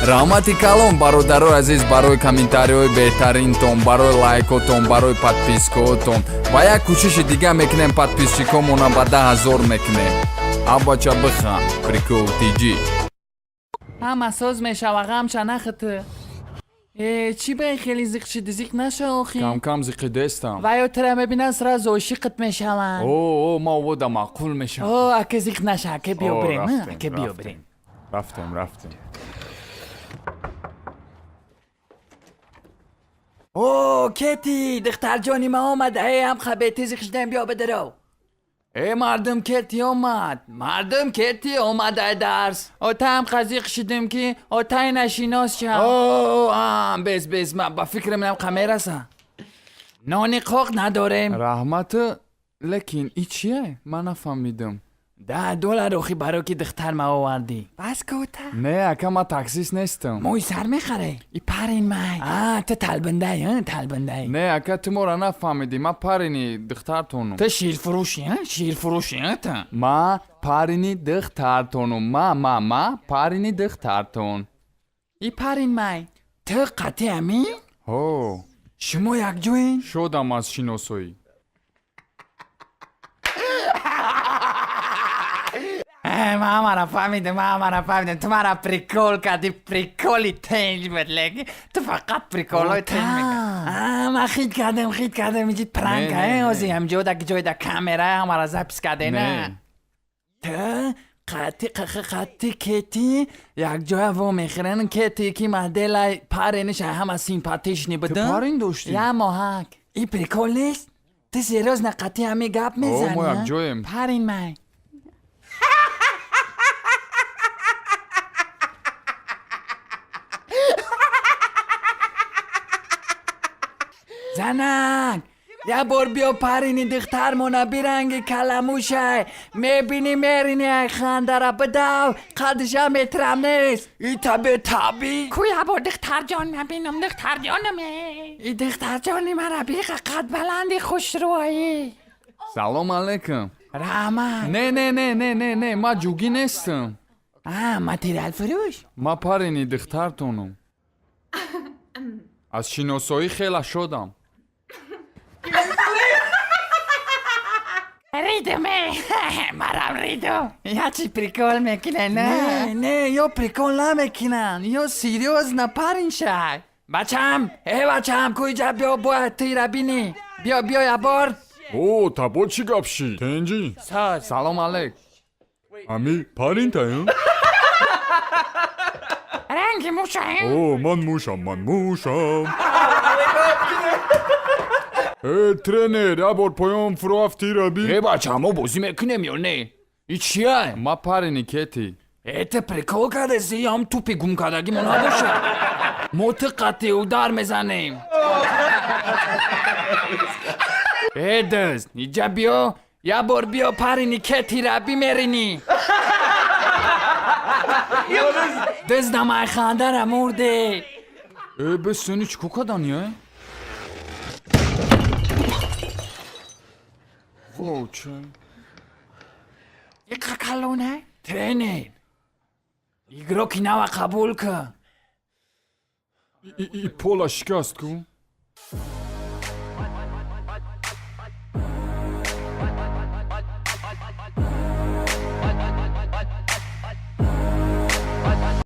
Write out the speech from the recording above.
раҳмати калом бародарои азиз, барои комментариҳои беҳтаринтон, барои лайкотон, барои подпискаотон ва як кӯшиши дига мекунем, подписчикомона ба 10,000 мекунем. абача бихан прикол тиҷи ҳама соз мешава ғамча нахити. Чӣ бе хеле зиқ шиди, зиқ наша охи. камкам зиқидестам. ва ётира мебинам сразу ошиқит мешаванд. о ма вода маъқул мешавад. ака зиқ наша, ака биё бирем, ака биё бирем. рафтем о кети духтарҷони ма омада, ҳам хабети зиқ шидем, биё бедиро. мардум кети омад, мардум кети омадай дарс. отаам қазиқ шидем ки отай нашинос шав. без ма ба фикр менам камераса. нони қоқ надорем. раҳмату лекин и чие? ман нафаҳмидам. $10 охи баро ки духтар ма овардӣ. бас кота не ака ма таксист нестам. мой сар мехаре. и парин май. ту талбиндай, талбиндай. не ака ту мора нафаҳмидӣ. ма парини духтартонум. ту ширфурӯши та. ма парини духтартонум. ма парини духтартон. и парин май. ту қатъиамӣ? ҳо шумо якҷоен? шодам аз шиносоӣ. من مرا فهمیدم تو مرا پریکول کردی، پریکولی تنج بود لگی تو فقط پریکول های تنج میگه. من خید کردم میگید پرنگ های اوزی هم جوی دا کامرا همارا زپس کرده نه تو قطی کتی یک جای وو میخرن کتی که مدل پارینش همه سیمپاتیش نبودن. تو پارین داشتی؟ یا محک این پریکول نیست؟ تو سیروز نقطی همه گپ میزنی؟ ما یک جایم پارین مای زنک یه بار بیا پرینی دختر مونه بیرنگی کلموشه میبینی میرینی ای خنده را بدو قدش هم میترم نیست ای تبی کوی بار دختر جان نبینم دختر جانمه ای دختر جانی مرا بیقه قد بلندی خوش روایی. سلام علیکم. رحمت. نه ما جوگی نیستم. ماتریال فروش. ما پرینی دخترتونم. از شناسایی خیلی شدم. ریدمه مرم ریدم. یا چی پریکول میکنن نه یا پریکول نمیکنن یا سیریوز نپرین شای. بچم کویجا بیا باید تیره بینی بیا یا بار. او табо чӣ гапши тенҷи салом алейк. ҳами парин таён ранги мушаем. о ман мушам тренер я бор поём фуроафти раби бача мо бозӣ мекунем ё не? И чия? ма парини кетӣ. ты прикол кардеси ям тупи гум кардагӣ мо набоша. мо ту қатъи удар мезанем. дӯст иҷа биё я бор биё парини кети ра бимерини. дӯздамай хандара мурде. бес сени чӣ ко кардани? воча иқақалоне тренер игроки нава қабул кун. и пола шикаст кун